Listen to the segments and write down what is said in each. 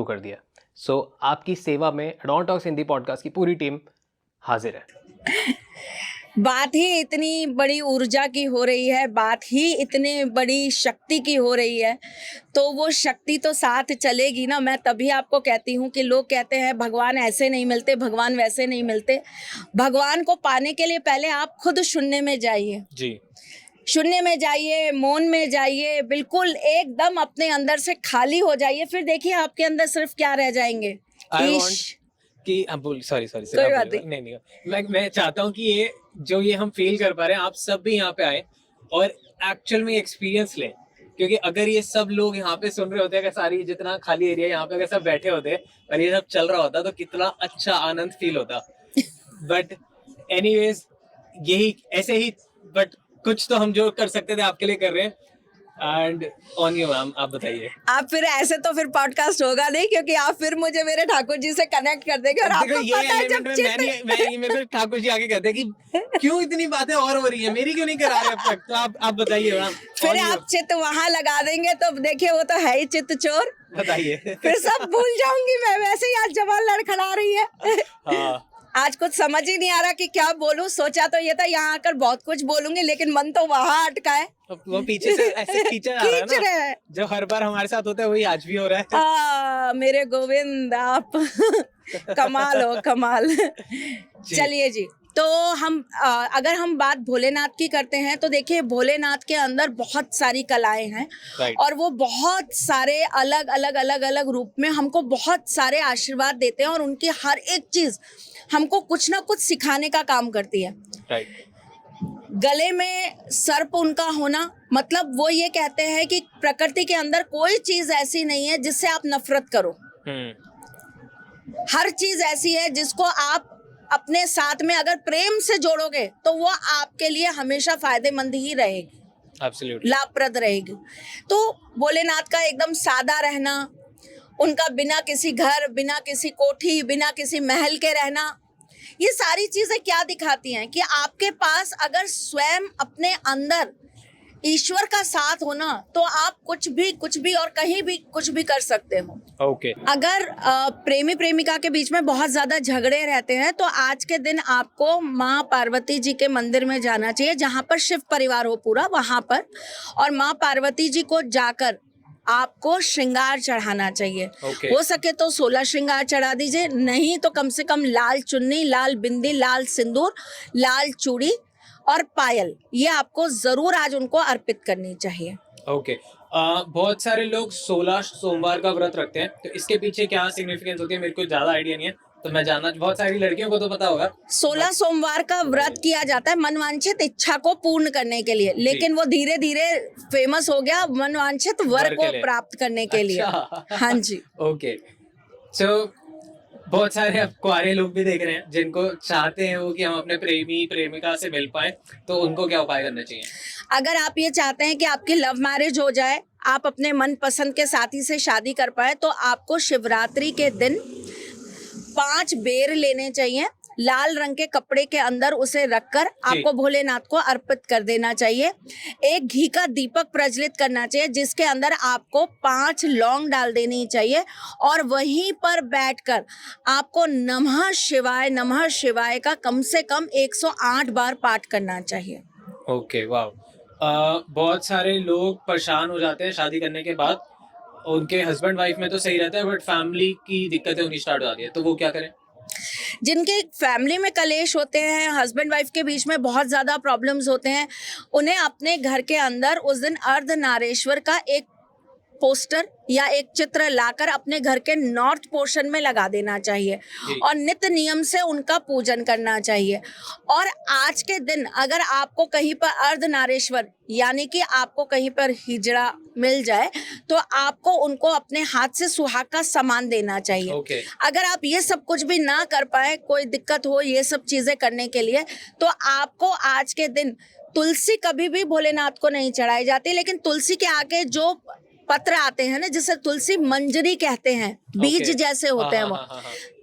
शुरू कर दिया। सो आपकी सेवा में डॉन टॉक्स हिंदी पॉडकास्ट की पूरी टीम हाजिर है। बात ही इतनी बड़ी ऊर्जा की हो रही है, बात ही इतनी बड़ी शक्ति की हो रही है, तो वो शक्ति तो साथ चलेगी ना। मैं तभी आपको कहती हूँ कि लोग कहते हैं भगवान ऐसे नहीं मिलते, भगवान वैसे नहीं मिलते। भगवान को पाने के लिए पहले आप खुद शून्य में जाइए जी, शून्य में जाइए, मौन में जाइए, बिल्कुल एकदम अपने अंदर से खाली हो जाइए। फिर देखिए आपके अंदर सिर्फ क्या रह जाएंगे, कि सॉरी कोई बात नहीं। नहीं, मैं चाहता हूँ कि ये हम फील कर पा रहे हैं, आप सब भी यहाँ पे आए और एक्चुअल में एक्सपीरियंस लें। क्योंकि अगर ये सब लोग यहाँ पे सुन रहे होते हैं, अगर सारी जितना खाली एरिया यहाँ पे अगर सब बैठे होते और ये सब चल रहा होता तो कितना अच्छा आनंद फील होता। बट एनीवेज यही ऐसे ही, बट कुछ तो हम जो कर सकते थे आपके लिए कर रहे हैं। एंड ऑन यू मैम, आप बताइए। आप फिर ऐसे तो फिर पॉडकास्ट होगा नहीं, क्योंकि आप फिर मुझे मेरे ठाकुर जी से कनेक्ट कर देंगे। और आपको पता है जब मेरे को ठाकुर जी आगे कहते हैं कि क्यों इतनी बातें और हो रही है, मेरी क्यों नहीं करा रहे अब तक। तो आप बताइए मैम। फिर आप चित्त वहां लगा देंगे तो देखिए वो तो है ही चित्त चोर। बताइए। फिर सब भूल जाऊंगी मैं। वैसे ही आज जवान लड़खड़ा रही है। हाँ। आज कुछ समझ ही नहीं आ रहा कि क्या बोलूं। सोचा तो ये था यहाँ आकर बहुत कुछ बोलूंगी, लेकिन मन तो वहां अटका है। वो पीछे से ऐसे खींचा जा रहा है ना, जो हर बार हमारे साथ होता है वही आज भी हो रहा है। मेरे गोविंद आप कमाल हो, कमाल। चलिए जी, तो हम अगर हम बात भोलेनाथ की करते हैं तो देखिए भोलेनाथ के अंदर बहुत सारी कलाएं हैं। और वो बहुत सारे अलग अलग रूप में हमको बहुत सारे आशीर्वाद देते हैं, और उनकी हर एक चीज हमको कुछ ना कुछ सिखाने का काम करती है। गले में सर्प उनका होना, मतलब वो ये कहते हैं कि प्रकृति के अंदर कोई चीज ऐसी नहीं है जिससे आप नफरत करो। हर चीज ऐसी है जिसको आप अपने साथ में अगर प्रेम से जोड़ोगे तो वो आपके लिए हमेशा फायदेमंद ही रहेगी, लाभप्रद रहेगी। तो भोलेनाथ का एकदम सादा रहना, उनका बिना किसी घर, बिना किसी कोठी, बिना किसी महल के रहना, ये सारी चीजें क्या दिखाती हैं कि आपके पास अगर स्वयं अपने अंदर ईश्वर का साथ हो ना, तो आप कुछ भी और कहीं भी कुछ भी कर सकते हो। ओके। अगर प्रेमी प्रेमिका के बीच में बहुत ज्यादा झगड़े रहते हैं तो आज के दिन आपको माँ पार्वती जी के मंदिर में जाना चाहिए, जहाँ पर शिव परिवार हो पूरा, वहां पर, और माँ पार्वती जी को जाकर आपको श्रृंगार चढ़ाना चाहिए। हो सके तो 16 श्रृंगार चढ़ा दीजिए, नहीं तो कम से कम लाल चुन्नी, लाल बिंदी, लाल सिंदूर, लाल चूड़ी और पायल, ये आपको जरूर आज उनको अर्पित करनी चाहिए। ओके। बहुत सारे लोग 16 सोमवार का व्रत रखते हैं, तो इसके पीछे क्या सिग्निफिकेंस होती है मेरे को ज्यादा आइडिया नहीं है, तो मैं जानना, बहुत सारी लड़कियों को तो पता होगा। 16 सोमवार का व्रत किया जाता है मनवांछित इच्छा को पूर्ण करने के लिए, लेकिन वो धीरे धीरे फेमस हो गया मनवांछित वर को प्राप्त करने के लिए। हाँ जी। ओके। सो बहुत सारे अब कुंवारे लोग भी देख रहे हैं जिनको चाहते हैं वो कि हम अपने प्रेमी प्रेमिका से मिल पाए, तो उनको क्या उपाय करना चाहिए? अगर आप ये चाहते हैं कि आपकी लव मैरिज हो जाए, आप अपने मन पसंद के साथी से शादी कर पाए, तो आपको शिवरात्रि के दिन 5 बेर लेने चाहिए, लाल रंग के कपड़े के अंदर उसे रखकर आपको भोलेनाथ को अर्पित कर देना चाहिए। एक घी का दीपक प्रज्वलित करना चाहिए जिसके अंदर आपको 5 लौंग डाल देनी चाहिए, और वहीं पर बैठकर आपको नमः शिवाय का कम से कम 108 बार पाठ करना चाहिए। ओके, वाह। बहुत सारे लोग परेशान हो जाते हैं शादी करने के बाद, उनके हस्बैंड वाइफ में तो सही रहता है, बट फैमिली की दिक्कतें होनी स्टार्ट हो जाती है, तो वो क्या करें? जिनके फैमिली में कलेश होते हैं, हस्बैंड वाइफ के बीच में बहुत ज़्यादा प्रॉब्लम्स होते हैं, उन्हें अपने घर के अंदर उस दिन अर्धनारेश्वर का एक पोस्टर या एक चित्र लाकर अपने घर के नॉर्थ पोर्शन में लगा देना चाहिए, और नित्य नियम से उनका पूजन करना चाहिए। और आज के दिन अगर आपको कहीं पर अर्धनारेश्वर यानी कि आपको कहीं पर हिजड़ा मिल जाए, तो आपको उनको अपने हाथ से सुहाग का सामान देना चाहिए। अगर आप ये सब कुछ भी ना कर पाए, कोई दिक्कत हो ये सब चीजें करने के लिए, तो आपको आज के दिन तुलसी कभी भी भोलेनाथ को नहीं चढ़ाई जाती, लेकिन तुलसी के आगे जो पत्र आते हैं ना, जिसे तुलसी मंजरी कहते हैं, बीज जैसे होते हैं वो,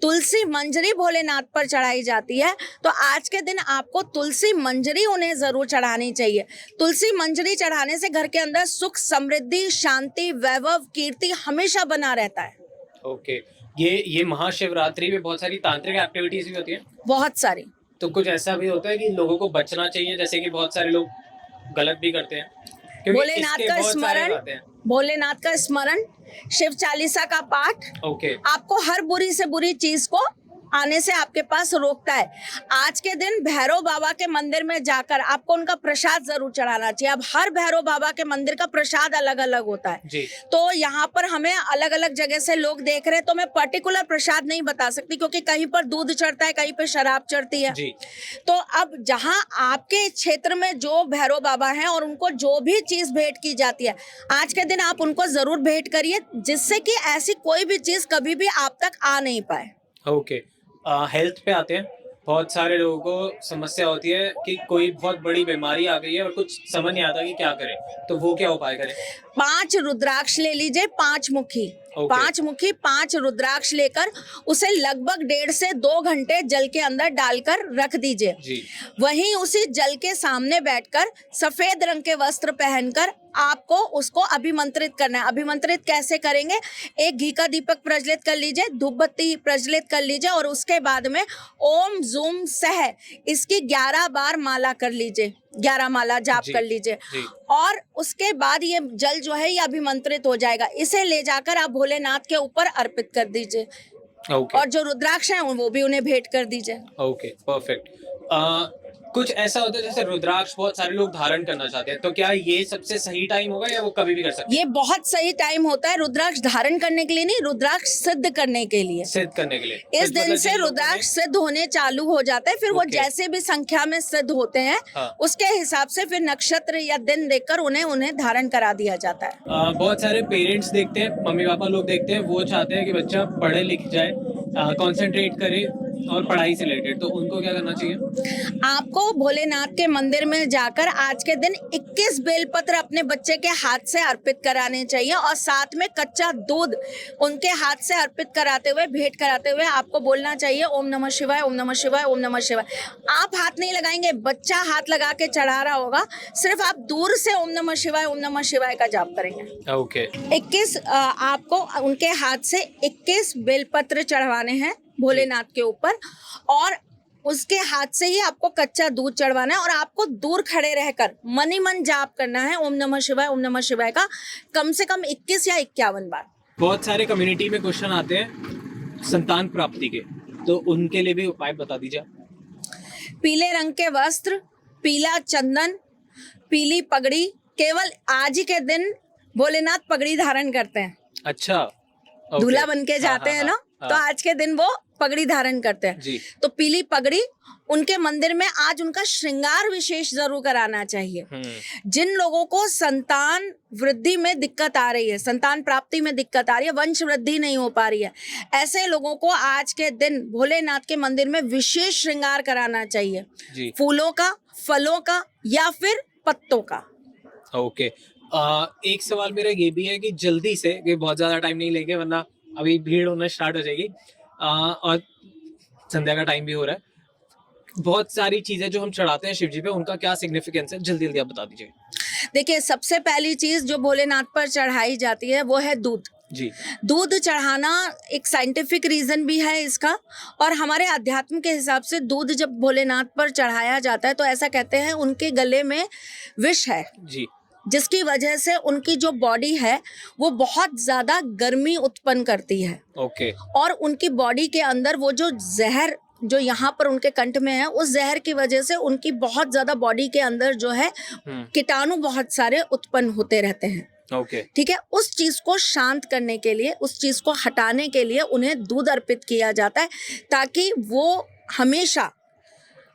तुलसी मंजरी भोलेनाथ पर चढ़ाई जाती है। तो आज के दिन आपको तुलसी मंजरी उन्हें जरूर चढ़ानी चाहिए। तुलसी मंजरी चढ़ाने से घर के अंदर सुख, समृद्धि, शांति, वैभव, कीर्ति हमेशा बना रहता है। ओके, ये महाशिवरात्रि में बहुत सारी तांत्रिक एक्टिविटीज भी होती है, बहुत सारी। तो कुछ ऐसा भी होता है कि लोगों को बचना चाहिए, जैसे कि बहुत सारे लोग गलत भी करते हैं, क्योंकि भोलेनाथ इसके का बहुत सारे स्मरण, आते हैं। भोलेनाथ का स्मरण, शिव चालीसा का पाठ ओके, आपको हर बुरी से बुरी चीज को आने से आपके पास रोकता है। आज के दिन भैरव बाबा के मंदिर में जाकर आपको उनका प्रसाद जरूर चढ़ाना चाहिए। अब हर भैरव बाबा के मंदिर का प्रसाद अलग अलग होता है, जी, तो यहाँ पर हमें अलग अलग जगह से लोग देख रहे हैं, तो मैं पर्टिकुलर प्रसाद नहीं बता सकती, क्योंकि कहीं पर दूध चढ़ता है, कहीं पर शराब चढ़ती है। जी, तो अब जहाँ आपके क्षेत्र में जो भैरव बाबा हैं और उनको जो भी चीज भेंट की जाती है, आज के दिन आप उनको जरूर भेंट करिए, जिससे कि ऐसी कोई भी चीज कभी भी आप तक आ नहीं पाए। ओके। हेल्थ पे आते हैं, बहुत सारे लोगों को समस्या होती है कि कोई बहुत बड़ी बीमारी आ गई है और कुछ समझ नहीं आता कि क्या करें, तो वो क्या उपाय करें? 5 रुद्राक्ष ले लीजिए, 5 मुखी, ओके। 5 मुखी 5 रुद्राक्ष लेकर उसे लगभग 1.5 से 2 घंटे जल के अंदर डालकर रख दीजिए। जी, वहीं उसी जल के सामने बैठकर सफेद रंग के वस्त्र पहनकर आपको उसको अभिमंत्रित करना है। अभिमंत्रित कैसे करेंगे? एक घी का दीपक प्रज्वलित कर लीजिए, धूप बत्ती प्रज्वलित कर लीजिए और उसके बाद में ओम जूम सह इसकी 11 बार माला कर लीजिए, 11 माला जाप जी, कर लीजिए। जी, और उसके बाद ये जल जो है ये अभिमंत्रित हो जाएगा। इसे ले जाकर आप भोलेनाथ के ऊपर अर्पित कर दीजिए ओके, और जो रुद्राक्ष हैं वो भी उन्हें भेंट कर दीजिए। Okay, perfect. कुछ ऐसा होता है जैसे रुद्राक्ष बहुत सारे लोग धारण करना चाहते हैं, तो क्या ये सबसे सही टाइम होगा या वो कभी भी कर सकते हैं? ये बहुत सही टाइम होता है रुद्राक्ष धारण करने के लिए नहीं, रुद्राक्ष सिद्ध करने के लिए। सिद्ध करने के लिए इस दिन से रुद्राक्ष सिद्ध होने चालू हो जाते हैं, फिर वो ओके। जैसे भी संख्या में सिद्ध होते हैं हाँ। उसके हिसाब से फिर नक्षत्र या दिन देखकर उन्हें धारण करा दिया जाता है। बहुत सारे पेरेंट्स देखते हैं, मम्मी पापा लोग देखते हैं, वो चाहते हैं कि बच्चा पढ़े लिख जाए, कंसंट्रेट करे और पढ़ाई से रिलेटेड, तो उनको क्या करना चाहिए? आपको भोलेनाथ के मंदिर में जाकर आज के दिन 21 बेलपत्र अपने बच्चे के हाथ से अर्पित कराने चाहिए और साथ में कच्चा दूध उनके हाथ से अर्पित कराते हुए, भेंट कराते हुए आपको बोलना चाहिए ओम नमः शिवाय, ओम नमः शिवाय, ओम नमः शिवाय। आप हाथ नहीं लगाएंगे, बच्चा हाथ लगा के चढ़ा रहा होगा, सिर्फ आप दूर से ओम नमः शिवाय का जाप करेंगे। ओके, 21 आपको उनके हाथ से 21 बेलपत्र चढ़वाने हैं भोलेनाथ के ऊपर और उसके हाथ से ही आपको कच्चा दूध चढ़वाना है और आपको दूर खड़े रहकर मन ही मन जाप करना है ओम नमः शिवाय का कम से कम 21 या 51 बार। बहुत सारे कम्युनिटी में क्वेश्चन आते हैं संतान प्राप्ति के, तो उनके लिए भी उपाय बता दीजिए। पीले रंग के वस्त्र, पीला चंदन, पीली पगड़ी, केवल आज ही के दिन भोलेनाथ पगड़ी धारण करते हैं। अच्छा, ओके। दूल्हा बन के जाते हाँ, हैं ना, हाँ, तो आज के दिन वो पगड़ी धारण करते हैं। जी, तो पीली पगड़ी उनके मंदिर में आज उनका श्रृंगार विशेष जरूर कराना चाहिए। जिन लोगों को संतान वृद्धि में दिक्कत आ रही है, संतान प्राप्ति में दिक्कत आ रही है, वंश वृद्धि नहीं हो पा रही है, ऐसे लोगों को आज के दिन भोलेनाथ के मंदिर में विशेष श्रृंगार कराना चाहिए, जी, फूलों का, फलों का या फिर पत्तों का। ओके। एक सवाल मेरा ये भी है कि जल्दी से, कि बहुत ज्यादा टाइम नहीं लेंगे वरना अभी भीड़ होना स्टार्ट हो जाएगी, और संध्या का टाइम भी हो रहा है। बहुत सारी चीजें जो हम चढ़ाते हैं शिव जी पे, उनका क्या सिग्निफिकेंस है, जल्दी जल्दी आप बता दीजिए। देखिए, सबसे पहली चीज जो भोलेनाथ पर चढ़ाई जाती है वो है दूध। जी, दूध चढ़ाना एक साइंटिफिक रीजन भी है इसका, और हमारे अध्यात्म के हिसाब से दूध जब भोलेनाथ पर चढ़ाया जाता है तो ऐसा कहते हैं उनके गले में विष है, जी, जिसकी वजह से उनकी जो बॉडी है वो बहुत ज्यादा गर्मी उत्पन्न करती है ओके, और उनकी बॉडी के अंदर वो जो जहर जो यहाँ पर उनके कंठ में है, उस जहर की वजह से उनकी बहुत ज्यादा बॉडी के अंदर जो है कीटाणु बहुत सारे उत्पन्न होते रहते हैं। ओके, ठीक है, उस चीज को शांत करने के लिए, उस चीज को हटाने के लिए उन्हें दूध अर्पित किया जाता है, ताकि वो हमेशा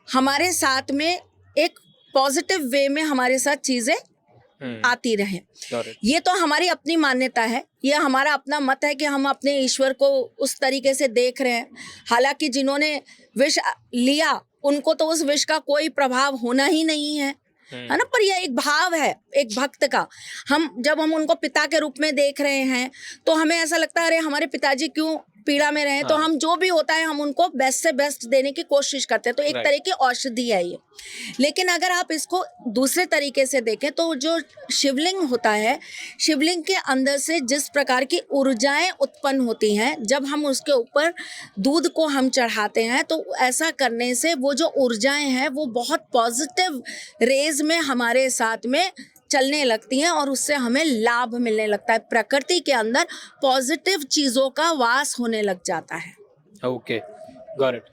हमारे साथ में एक पॉजिटिव वे में हमारे साथ चीजें आती रहे। ये तो हमारी अपनी मान्यता है, ये हमारा अपना मत है कि हम अपने ईश्वर को उस तरीके से देख रहे हैं। हालांकि जिन्होंने विष लिया उनको तो उस विष का कोई प्रभाव होना ही नहीं है ना, पर यह एक भाव है एक भक्त का। जब हम उनको पिता के रूप में देख रहे हैं तो हमें ऐसा लगता है अरे हमारे पिताजी क्यों पीड़ा में रहे तो हाँ। हम जो भी होता है हम उनको बेस्ट से बेस्ट देने की कोशिश करते हैं, तो एक Right. तरह की औषधि है ये। लेकिन अगर आप इसको दूसरे तरीके से देखें तो जो शिवलिंग होता है, शिवलिंग के अंदर से जिस प्रकार की ऊर्जाएं उत्पन्न होती हैं जब हम उसके ऊपर दूध को हम चढ़ाते हैं, तो ऐसा करने से वो जो ऊर्जाएं हैं वो बहुत पॉजिटिव रेज में हमारे साथ में चलने लगती हैं और उससे हमें लाभ मिलने लगता है। प्रकृति के अंदर पॉजिटिव चीज़ों का वास होने लग जाता है। Okay, got it.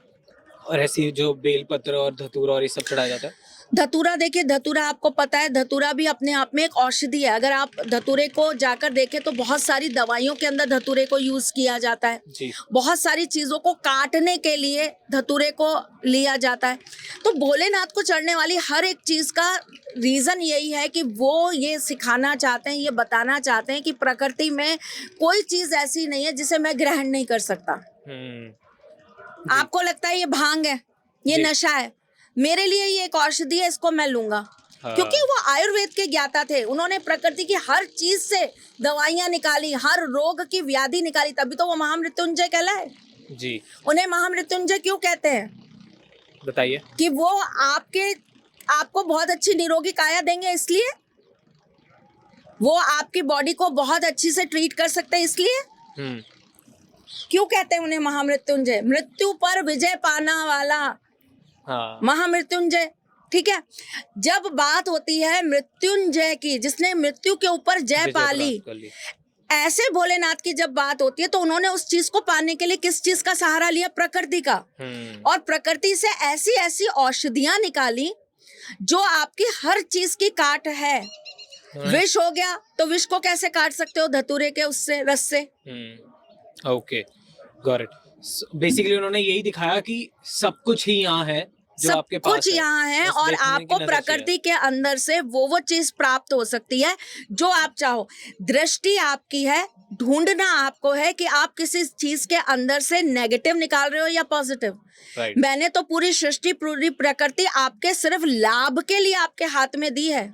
और ऐसी जो बेलपत्र और धतूरा और ये सब चढ़ाया जाता है? धतूरा, देखिए धतूरा आपको पता है, धतूरा भी अपने आप में एक औषधि है। अगर आप धतूरे को जाकर देखें तो बहुत सारी दवाइयों के अंदर धतूरे को यूज किया जाता है। जी। बहुत सारी चीजों को काटने के लिए धतूरे को लिया जाता है। तो भोलेनाथ को चढ़ने वाली हर एक चीज का रीजन यही है कि वो ये सिखाना चाहते हैं, ये बताना चाहते हैं कि प्रकृति में कोई चीज ऐसी नहीं है जिसे मैं ग्रहण नहीं कर सकता। आपको लगता है ये भांग है, ये जी। नशा है, मेरे लिए ये एक औषधि है, इसको मैं लूंगा। हाँ। क्योंकि वो आयुर्वेद के ज्ञाता थे, उन्होंने प्रकृति की हर चीज से दवाइयां निकाली, हर रोग की व्याधि निकाली, तभी तो वो महामृत्युंजय कहलाए। जी, उन्हें महामृत्युंजय क्यों कहते हैं? बताइए। कि वो आपको बहुत अच्छी निरोगी काया देंगे, इसलिए वो आपकी बॉडी को बहुत अच्छी से ट्रीट कर सकते हैं, इसलिए क्यों कहते हैं उन्हें महामृत्युंजय? मृत्यु पर विजय पाना वाला हाँ। महामृत्युंजय। ठीक है, जब बात होती है मृत्युंजय की, जिसने मृत्यु के ऊपर जय विजय पाली, प्राप्त कर ली। ऐसे भोलेनाथ की जब बात होती है तो उन्होंने उस चीज को पाने के लिए किस चीज का सहारा लिया? प्रकृति का। और प्रकृति से ऐसी ऐसी औषधियां निकाली जो आपकी हर चीज की काट है। विष हो गया तो विष को कैसे काट सकते हो? धतूरे के उससे, रस से। Okay, got it. बेसिकली उन्होंने यही दिखाया कि सब कुछ ही यहाँ है जो सब आपके पास कुछ यहाँ है बस और देखने की आपको नजर प्रकृति के अंदर से वो चीज प्राप्त हो सकती है जो आप चाहो। दृष्टि आपकी है, ढूंढना आपको है कि आप किसी चीज के अंदर से नेगेटिव निकाल रहे हो या पॉजिटिव। Right. मैंने तो पूरी सृष्टि, पूरी प्रकृति आपके सिर्फ लाभ के लिए आपके हाथ में दी है।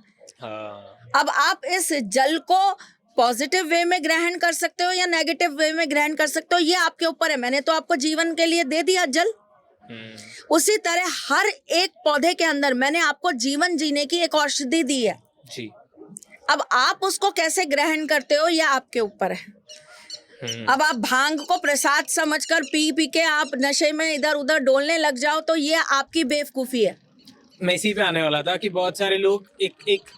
हाँ। अब आप इस जल को पॉजिटिव वे में ग्रहण कर सकते हो या नेगेटिव वे में ग्रहण कर सकते हो, ये आपके ऊपर है। मैंने तो आपको जीवन के लिए दे दिया जल। उसी तरह हर एक पौधे के अंदर मैंने आपको जीवन जीने की एक औषधि दी है। जी। अब आप उसको कैसे ग्रहण करते हो ये आपके ऊपर है। अब आप भांग को प्रसाद समझकर पी के आप नशे में इधर उधर डोलने लग जाओ तो ये आपकी बेवकूफी है। मैं इसी पे आने वाला था कि बहुत सारे लोग एक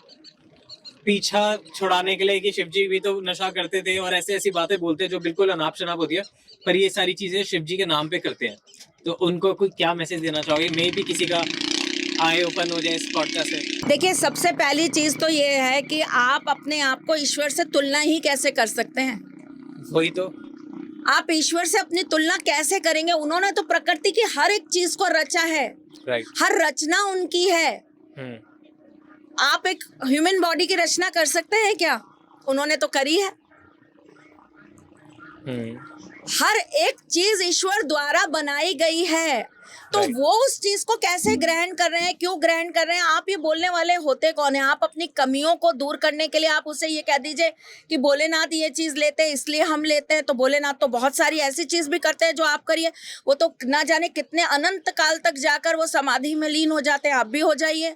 पीछा छुड़ाने के लिए कि शिवजी भी तो नशा करते थे और ऐसे ऐसी बातें बोलते हैं जो बिल्कुल अनाप शनाप होती है, पर ये सारी चीजें शिवजी के नाम पे करते हैं। तो उनको कोई क्या मैसेज देना चाहोगे? मे भी किसी का आए ओपन हो जाए इस पॉडकास्ट से। देखिए, सबसे पहली चीज तो ये है कि आप अपने आप को ईश्वर से तुलना ही कैसे कर सकते हैं? वही तो। आप ईश्वर से अपनी तुलना कैसे करेंगे? उन्होंने तो प्रकृति की हर एक चीज को रचा है। राइट। हर रचना उनकी है। आप एक ह्यूमन बॉडी की रचना कर सकते हैं क्या? उन्होंने तो करी है। हर एक चीज ईश्वर द्वारा बनाई गई है, तो Right. वो उस चीज को कैसे ग्रहण कर रहे हैं, क्यों ग्रहण कर रहे हैं? आप ये बोलने वाले होते कौन है? आप अपनी कमियों को दूर करने के लिए आप उसे ये कह दीजिए कि भोलेनाथ ये चीज लेते हैं इसलिए हम लेते हैं। तो भोलेनाथ तो बहुत सारी ऐसी चीज भी करते हैं जो आप करिए, वो तो ना जाने कितने अनंत काल तक जाकर वो समाधि में लीन हो जाते हैं। आप भी हो जाइए।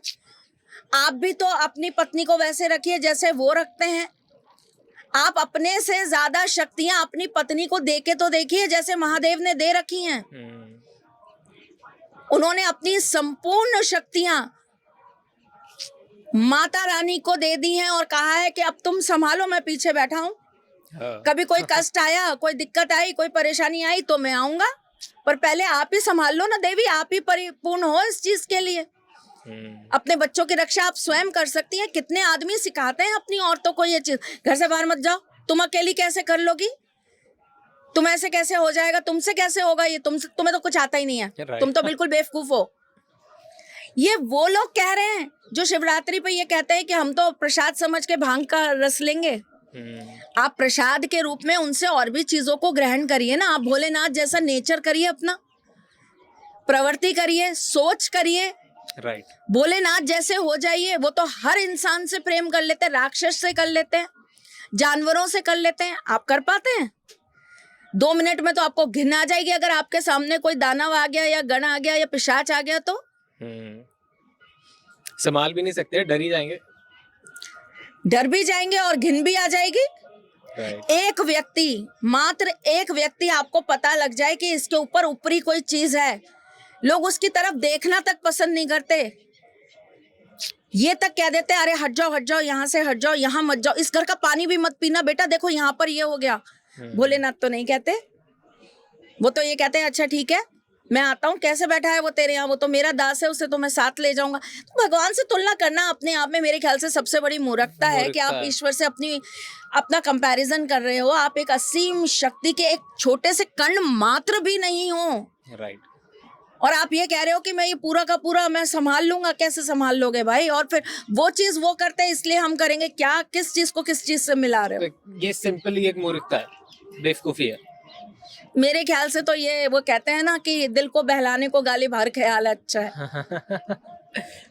आप भी तो अपनी पत्नी को वैसे रखिए जैसे वो रखते हैं। आप अपने से ज्यादा शक्तियां अपनी पत्नी को देके तो देखिए जैसे महादेव ने दे रखी हैं। उन्होंने अपनी संपूर्ण शक्तियां माता रानी को दे दी हैं और कहा है कि अब तुम संभालो, मैं पीछे बैठा हूं। कभी कोई कष्ट आया, कोई दिक्कत आई, कोई परेशानी आई तो मैं आऊंगा, पर पहले आप ही संभाल लो ना देवी। आप ही परिपूर्ण हो इस चीज के लिए। अपने बच्चों की रक्षा आप स्वयं कर सकती हैं। कितने आदमी सिखाते हैं अपनी औरतों को ये चीज, घर से बाहर मत जाओ, तुम अकेली कैसे कर लोगी, तुम ऐसे कैसे हो जाएगा, तुमसे कैसे होगा ये, तुम्हें तो कुछ आता ही नहीं है, Right. तुम तो बिल्कुल बेवकूफ हो। ये वो लोग कह रहे हैं जो शिवरात्रि पे ये कहते हैं कि हम तो प्रसाद समझ के भांग का रस लेंगे। आप प्रसाद के रूप में उनसे और भी चीजों को ग्रहण करिए ना। आप भोलेनाथ जैसा नेचर करिए, अपना प्रवृत्ति करिए, सोच करिए। राइट। भोलेनाथ जैसे हो जाइए। वो तो हर इंसान से प्रेम कर लेते हैं, राक्षस से कर लेते हैं, जानवरों से कर लेते हैं। आप कर पाते हैं? 2 मिनट में तो आपको घिन आ जाएगी अगर आपके सामने कोई दानव आ गया या गण आ गया या पिशाच आ गया तो। संभाल भी नहीं सकते, डर ही जाएंगे। डर भी जाएंगे और घिन भी आ जाएगी। राइट। एक व्यक्ति, मात्र एक व्यक्ति आपको पता लग जाए कि इसके ऊपर ऊपरी कोई चीज है, लोग उसकी तरफ देखना तक पसंद नहीं करते। ये तक कह देते अरे हट जाओ यहाँ से, हट जाओ, यहाँ मत जाओ, इस घर का पानी भी मत पीना बेटा, देखो यहाँ पर ये हो गया। भोलेनाथ तो नहीं कहते, वो तो ये कहते हैं अच्छा ठीक है मैं आता हूँ, कैसे बैठा है वो तेरे यहाँ, वो तो मेरा दास है, उसे तो मैं साथ ले जाऊंगा। तो भगवान से तुलना करना अपने आप में मेरे ख्याल से सबसे बड़ी मूर्खता है कि आप ईश्वर से अपना कंपैरिजन कर रहे हो। आप एक असीम शक्ति के एक छोटे से कण मात्र भी नहीं हो। राइट। और आप ये कह रहे हो कि मैं ये पूरा का पूरा मैं संभाल लूंगा। कैसे संभाल लोगे भाई? और फिर वो चीज वो करते हैं इसलिए हम करेंगे क्या? किस चीज को किस चीज से मिला रहे हो? तो ये सिंपली एक मूर्खता है, बेवकूफी है। मेरे ख्याल से तो ये वो कहते हैं ना कि दिल को बहलाने को गाली भर ख्याल अच्छा है।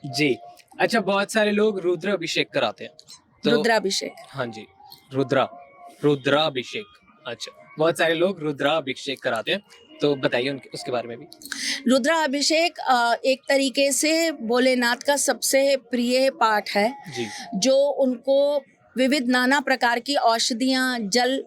जी। अच्छा, बहुत सारे लोग रुद्र अभिषेक कराते हैं तो रुद्राभिषेक। हाँ जी, रुद्राभिषेक। अच्छा, बहुत सारे लोग रुद्राभिषेक कराते हैं, तो बताइए उनके उसके बारे में भी। रुद्राभिषेक एक तरीके से भोलेनाथ का सबसे प्रिय पाठ है जी। जो उनको विविध नाना प्रकार की औषधियाँ जल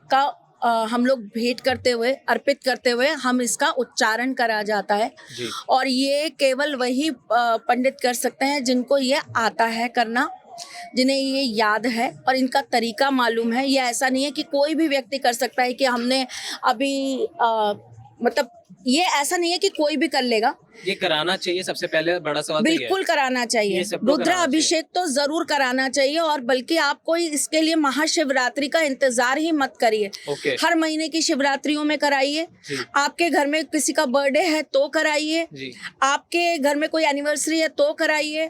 का हम लोग भेंट करते हुए, अर्पित करते हुए हम इसका उच्चारण करा जाता है। जी। और ये केवल वही पंडित कर सकते हैं जिनको ये आता है करना, जिन्हें ये याद है और इनका तरीका मालूम है। ये ऐसा नहीं है कि कोई भी व्यक्ति कर सकता है कि हमने अभी मतलब ये ऐसा नहीं है कि कोई भी कर लेगा। ये कराना चाहिए, सबसे पहले बड़ा सवाल तो ये है। बिल्कुल कराना चाहिए, ये सबको रुद्र कराना अभिषेक तो जरूर कराना चाहिए। और बल्कि आप कोई इसके लिए महाशिवरात्रि का इंतजार ही मत करिए। ओके। हर महीने की शिवरात्रियों में कराइए। जी। आपके घर में किसी का बर्थडे है तो कराइए। जी। आपके घर में कोई एनिवर्सरी है तो कराइए।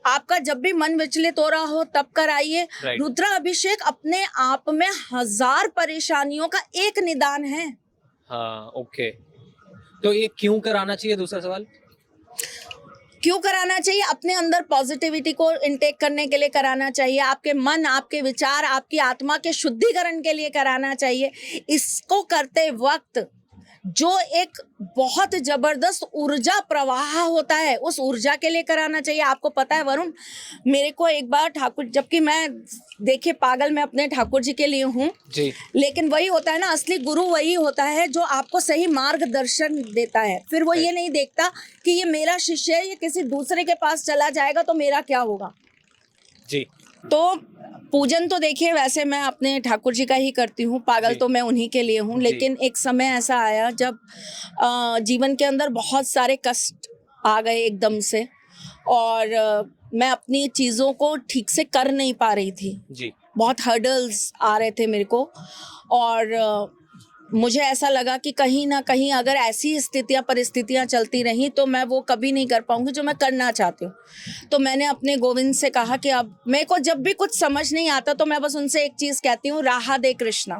आपका जब भी मन विचलित हो रहा हो तब कराइए। राइट। रुद्र अभिषेक अपने आप में 1000 परेशानियों का एक निदान है। हाँ, ओके। तो ये क्यों कराना चाहिए, दूसरा सवाल? क्यों कराना चाहिए? अपने अंदर पॉजिटिविटी को इनटेक करने के लिए कराना चाहिए। आपके मन, आपके विचार, आपकी आत्मा के शुद्धिकरण के लिए कराना चाहिए। इसको करते वक्त जो एक बहुत जबरदस्त ऊर्जा प्रवाह होता है, उस ऊर्जा के लिए कराना चाहिए। आपको पता है वरुण, मेरे को एक बार ठाकुर, जबकि मैं देखिए पागल मैं अपने ठाकुर जी के लिए हूँ जी। लेकिन वही होता है ना, असली गुरु वही होता है जो आपको सही मार्गदर्शन देता है। फिर वो ये नहीं देखता कि ये मेरा शिष्य है, ये किसी दूसरे के पास चला जाएगा तो मेरा क्या होगा। जी। तो पूजन तो देखिए वैसे मैं अपने ठाकुर जी का ही करती हूँ, पागल जी। तो मैं उन्हीं के लिए हूँ। लेकिन एक समय ऐसा आया जब जीवन के अंदर बहुत सारे कष्ट आ गए एकदम से, और मैं अपनी चीज़ों को ठीक से कर नहीं पा रही थी। जी। बहुत हर्डल्स आ रहे थे मेरे को, और मुझे ऐसा लगा कि कहीं ना कहीं अगर ऐसी स्थितियां परिस्थितियां चलती रहीं तो मैं वो कभी नहीं कर पाऊंगी जो मैं करना चाहती हूँ। तो मैंने अपने गोविंद से कहा कि अब मेरे को जब भी कुछ समझ नहीं आता तो मैं बस उनसे एक चीज कहती हूँ, राह दे कृष्णा,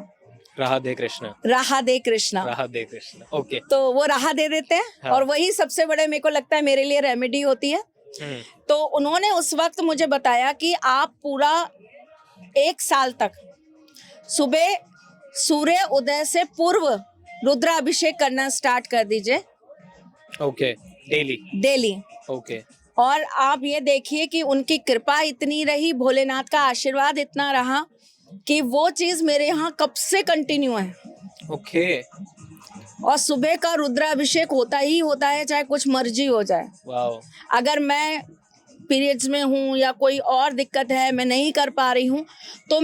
राह दे कृष्णा, राह दे कृष्णा, राह दे कृष्णा। ओके। तो वो राह दे देते हैं। हाँ। और वही सबसे बड़े मेरे को लगता है मेरे लिए रेमेडी होती है। तो उन्होंने उस वक्त मुझे बताया कि आप पूरा 1 साल तक सुबह सूर्य उदय से पूर्व रुद्राभिषेक करना स्टार्ट कर दीजिए। ओके। डेली। ओके। और आप ये देखिए कि उनकी कृपा इतनी रही, भोलेनाथ का आशीर्वाद इतना रहा कि वो चीज मेरे यहाँ कब से कंटिन्यू है। ओके। और सुबह का रुद्राभिषेक होता ही होता है, चाहे कुछ मर्जी हो जाए। वाओ। अगर मैं पीरियड्स में हूँ या कोई और दिक्कत है, मैं नहीं कर पा रही हूँ, तो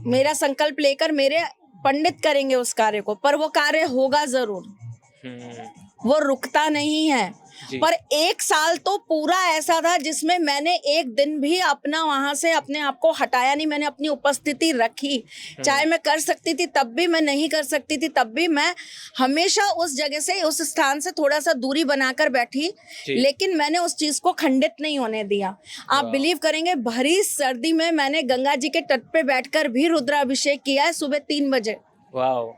मेरा संकल्प लेकर मेरे पंडित करेंगे उस कार्य को, पर वो कार्य होगा जरूर, वो रुकता नहीं है। पर 1 साल तो पूरा ऐसा था जिसमें मैंने एक दिन भी अपना वहां से अपने आप को हटाया नहीं। मैंने अपनी उपस्थिति रखी, चाहे मैं कर सकती थी तब भी, मैं नहीं कर सकती थी तब भी, मैं हमेशा उस जगह से, उस स्थान से थोड़ा सा दूरी बनाकर बैठी, लेकिन मैंने उस चीज को खंडित नहीं होने दिया। आप बिलीव करेंगे, भरी सर्दी में मैंने गंगा जी के तट पे बैठकर भी रुद्राभिषेक किया है सुबह 3 बजे। वाओ।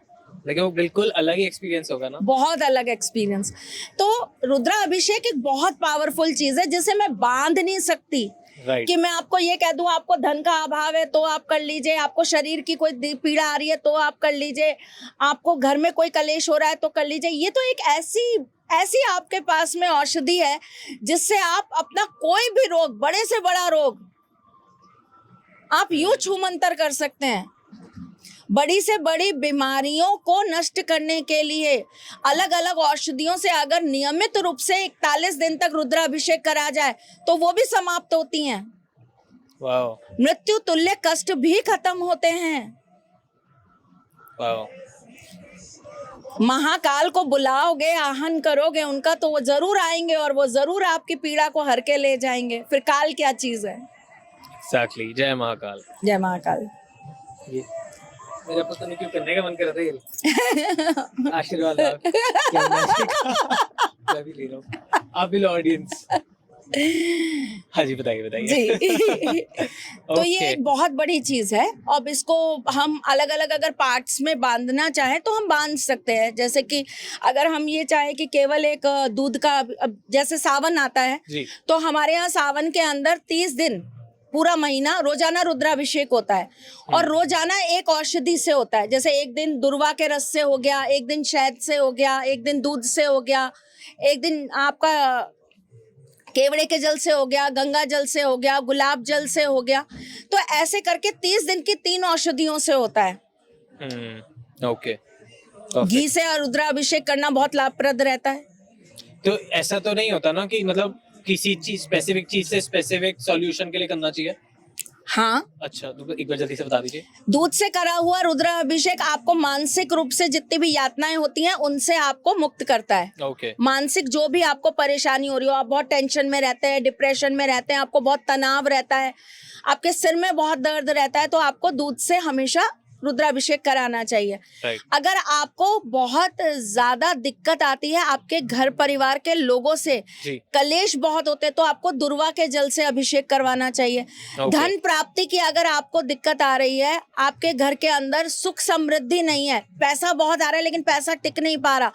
लेकिन वो बिल्कुल अलग ही एक्सपीरियंस होगा ना? बहुत अलग एक्सपीरियंस। तो रुद्राभिषेक एक बहुत पावरफुल चीज है जिसे मैं बांध नहीं सकती। Right. कि मैं आपको ये कह दूं आपको धन का अभाव है तो आप कर लीजिए, आपको शरीर की कोई पीड़ा आ रही है तो आप कर लीजिए, आपको घर में कोई कलेश हो रहा है तो कर लीजिए। ये तो एक ऐसी आपके पास में औषधि है जिससे आप अपना कोई भी रोग, बड़े से बड़ा रोग आप यूं छूमंतर कर सकते हैं। बड़ी से बड़ी बीमारियों को नष्ट करने के लिए अलग अलग औषधियों से अगर नियमित रूप से 41 दिन तक रुद्राभिषेक करा जाए तो वो भी समाप्त होती हैं। वाओ, मृत्यु तुल्य कष्ट भी खत्म होते हैं। वाओ। महाकाल को बुलाओगे, आहन करोगे उनका तो वो जरूर आएंगे और वो जरूर आपकी पीड़ा को हर के ले जाएंगे। फिर काल क्या चीज है। एग्जैक्टली। जय महाकाल। जय महाकाल। ये मेरा पता नहीं क्यों करने का मन कर रहा था ये। आशीर्वाद आप। क्या मैं भी ले रहा हूँ, आप भी लो ऑडियंस। हाँ जी, बताइए बताइए। जी। तो ये Okay. एक बहुत बड़ी चीज है। अब इसको हम अलग अलग अगर पार्ट्स में बांधना चाहें तो हम बांध सकते हैं। जैसे कि अगर हम ये चाहें कि केवल एक दूध का, अब जैसे सावन आता है जी। तो हमारे यहाँ सावन के अंदर 30 दिन पूरा महीना रोजाना रुद्राभिषेक होता है और रोजाना एक औषधि से होता है। जैसे एक दिन दुर्वा के रस से हो गया, एक दिन शहद से हो गया, एक दिन दूध से हो गया, एक दिन आपका केवड़े के जल से हो गया, गंगा जल से हो गया, गुलाब जल से हो गया। तो ऐसे करके 30 दिन की 3 औषधियों से होता है। ओके। घी से रुद्राभिषेक करना बहुत लाभप्रद रहता है। तो ऐसा तो नहीं होता ना कि मतलब किसी चीज स्पेसिफिक चीज से स्पेसिफिक सॉल्यूशन के लिए करना चाहिए? हाँ, अच्छा, तो एक बार जल्दी से बता दीजिए। दूध से करा हुआ रुद्राभिषेक आपको मानसिक रूप से जितनी भी यातनाएं होती हैं उनसे आपको मुक्त करता है। ओके। मानसिक जो भी आपको परेशानी हो रही हो, आप बहुत टेंशन में रहते हैं, डिप्रेशन में रहते हैं, आपको बहुत तनाव रहता है, आपके सिर में बहुत दर्द रहता है, तो आपको दूध से हमेशा रुद्राभिषेक कराना चाहिए। राइट। अगर आपको बहुत ज्यादा दिक्कत आती है आपके घर परिवार के लोगों से, जी। कलेश बहुत होते हैं, तो आपको दुर्वा के जल से अभिषेक करवाना चाहिए। धन प्राप्ति की अगर आपको दिक्कत आ रही है, आपके घर के अंदर सुख समृद्धि नहीं है, पैसा बहुत आ रहा है लेकिन पैसा टिक नहीं पा रहा,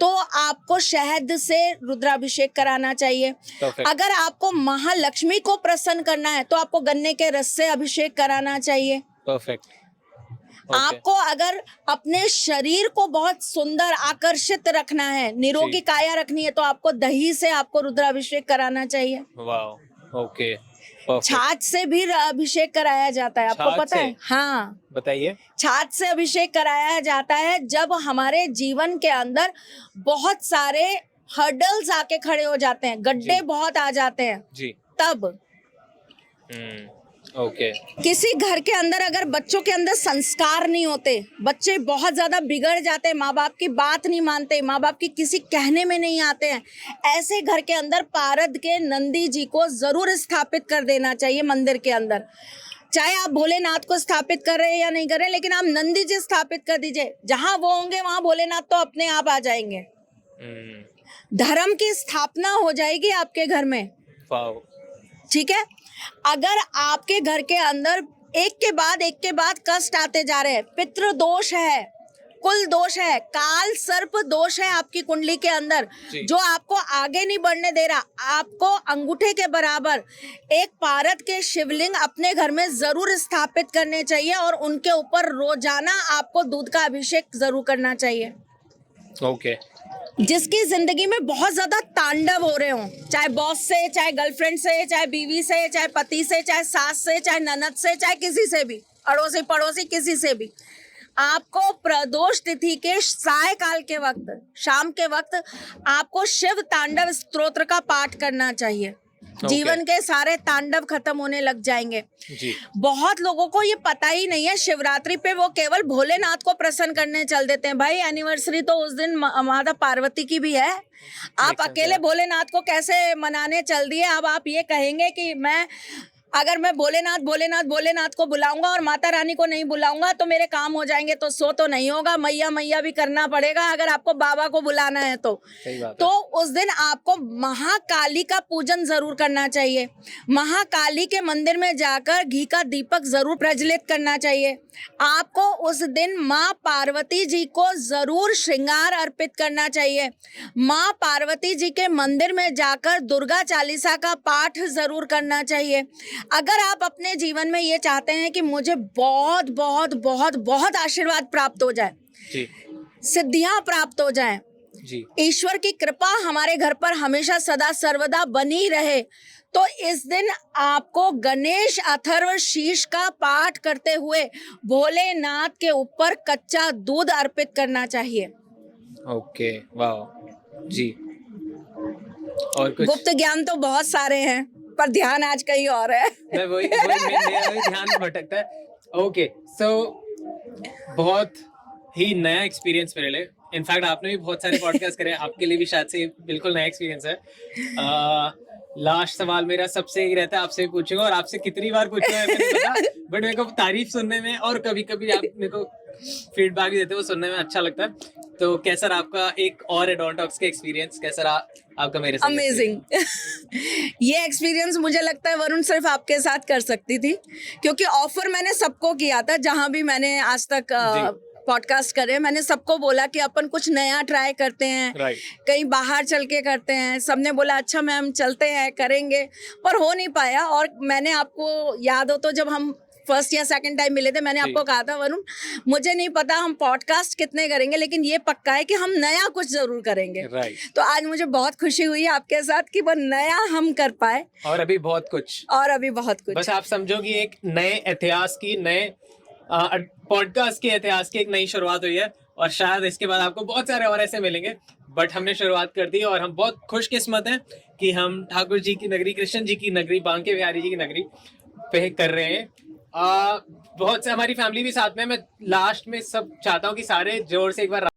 तो आपको शहद से रुद्राभिषेक कराना चाहिए। Perfect. अगर आपको महालक्ष्मी को प्रसन्न करना है तो आपको गन्ने के रस से अभिषेक कराना चाहिए। परफेक्ट। आपको अगर अपने शरीर को बहुत सुंदर आकर्षित रखना है, निरोगी जी। काया रखनी है, तो आपको दही से आपको रुद्राभिषेक कराना चाहिए। Wow, okay, perfect. छाछ से भी अभिषेक कराया जाता है, आपको छाछ पता से? है? हाँ, बताइए। छाछ से अभिषेक कराया जाता है जब हमारे जीवन के अंदर बहुत सारे हर्डल्स आके खड़े हो जाते हैं, गड्ढे जी। बहुत आ जाते हैं, जी। तब। ओके। किसी घर के अंदर अगर बच्चों के अंदर संस्कार नहीं होते, बच्चे बहुत ज्यादा बिगड़ जाते हैं, माँ बाप की बात नहीं मानते, माँ बाप की किसी कहने में नहीं आते हैं, ऐसे घर के अंदर पारद के नंदी जी को जरूर स्थापित कर देना चाहिए मंदिर के अंदर। चाहे आप भोलेनाथ को स्थापित कर रहे हैं या नहीं कर रहे हैं, लेकिन आप नंदी जी स्थापित कर दीजिए। जहां वो होंगे वहां भोलेनाथ तो अपने आप आ जाएंगे। धर्म की स्थापना हो जाएगी आपके घर में। वाओ। ठीक है। अगर आपके घर के अंदर एक के बाद कष्ट आते जा रहे हैं, पितृ दोष है, कुल दोष है, काल सर्प दोष है आपकी कुंडली के अंदर, जो आपको आगे नहीं बढ़ने दे रहा, आपको अंगूठे के बराबर एक पारद के शिवलिंग अपने घर में जरूर स्थापित करने चाहिए और उनके ऊपर रोजाना आपको दूध का अभिषेक जरूर करना चाहिए। ओके। जिसकी जिंदगी में बहुत ज्यादा तांडव हो रहे हो, चाहे बॉस से, चाहे गर्लफ्रेंड से, चाहे बीवी से, चाहे पति से, चाहे सास से, चाहे ननद से, चाहे किसी से भी, अड़ोसी पड़ोसी किसी से भी, आपको प्रदोष तिथि के साय काल के वक्त, शाम के वक्त आपको शिव तांडव स्तोत्र का पाठ करना चाहिए। जीवन के सारे तांडव खत्म होने लग जाएंगे। जी। बहुत लोगों को ये पता ही नहीं है, शिवरात्रि पे वो केवल भोलेनाथ को प्रसन्न करने चल देते हैं। भाई एनिवर्सरी तो उस दिन माता पार्वती की भी है, आप अकेले भोलेनाथ को कैसे मनाने चल दिए? अब आप ये कहेंगे कि मैं अगर मैं भोलेनाथ भोलेनाथ भोलेनाथ को बुलाऊंगा और माता रानी को नहीं बुलाऊंगा तो मेरे काम हो जाएंगे, तो सो तो नहीं होगा। मैया मैया भी करना पड़ेगा अगर आपको बाबा को बुलाना है तो। सही बात है। तो उस दिन आपको महाकाली का पूजन जरूर करना चाहिए। महाकाली के मंदिर में जाकर घी का दीपक जरूर प्रज्वलित करना चाहिए। आपको उस दिन माँ पार्वती जी को जरूर श्रृंगार अर्पित करना चाहिए। माँ पार्वती जी के मंदिर में जाकर दुर्गा चालीसा का पाठ जरूर करना चाहिए। अगर आप अपने जीवन में ये चाहते हैं कि मुझे बहुत बहुत बहुत बहुत आशीर्वाद प्राप्त हो जाए, जी सिद्धियां प्राप्त हो जाएं, जी ईश्वर की कृपा हमारे घर पर हमेशा सदा सर्वदा बनी रहे, तो इस दिन आपको गणेश अथर्व शीर्ष का पाठ करते हुए भोलेनाथ के ऊपर कच्चा दूध अर्पित करना चाहिए। ओके, वाह जी। और कुछ? गुप्त ज्ञान तो बहुत सारे हैं पर ध्यान आज कहीं और है। मैं मेरा वही ध्यान भटकता है। ओके, सो बहुत ही नया एक्सपीरियंस मेरे लिए। इनफैक्ट आपने भी बहुत सारे पॉडकास्ट करे, आपके लिए भी शायद से बिल्कुल नया एक्सपीरियंस है। लास्ट सवाल मेरा सबसे ही रहता है, आपसे भी पूछूंगा और आपसे कितनी बार पूछूंगा है मुझे पता, बट मेरे को तारीफ सुनने में और कभी कभी आप मेरे को फीडबैक भी देते हो, सुनने में अच्छा लगता है। तो कैसा रहा आपका एक और एडोन टॉक्स का एक्सपीरियंस, कैसा रहा आपका मेरे साथ? अमेजिंग। ये एक्सपीरियंस मुझे लगता है वरुण सिर्फ आपके साथ कर सकती थी, क्योंकि ऑफर मैंने सबको किया था। जहां भी मैंने आज तक पॉडकास्ट करे, मैंने सबको बोला कि अपन कुछ नया ट्राई करते हैं, कहीं बाहर चल के करते हैं। सबने बोला अच्छा मैम चलते हैं, करेंगे, पर हो नहीं पाया। और मैंने आपको याद हो तो जब हम फर्स्ट या सेकंड टाइम मिले थे, मैंने आपको कहा था वरुण मुझे नहीं पता हम पॉडकास्ट कितने करेंगे, लेकिन ये पक्का है कि हम नया कुछ जरूर करेंगे। तो आज मुझे बहुत खुशी हुई आपके साथ कि वो नया हम कर पाए, और अभी बहुत कुछ, बस आप समझो कि एक नए इतिहास की, नए पॉडकास्ट के इतिहास की एक नई शुरुआत हुई है। और शायद इसके बाद आपको बहुत सारे और ऐसे मिलेंगे, बट हमने शुरुआत कर दी और हम बहुत खुशकिस्मत हैं कि हम ठाकुर जी की नगरी, कृष्ण जी की नगरी, बांके बिहारी जी की नगरी पे कर रहे हैं। बहुत से हमारी फैमिली भी साथ में। मैं लास्ट में सब चाहता हूँ कि सारे जोर से एक बार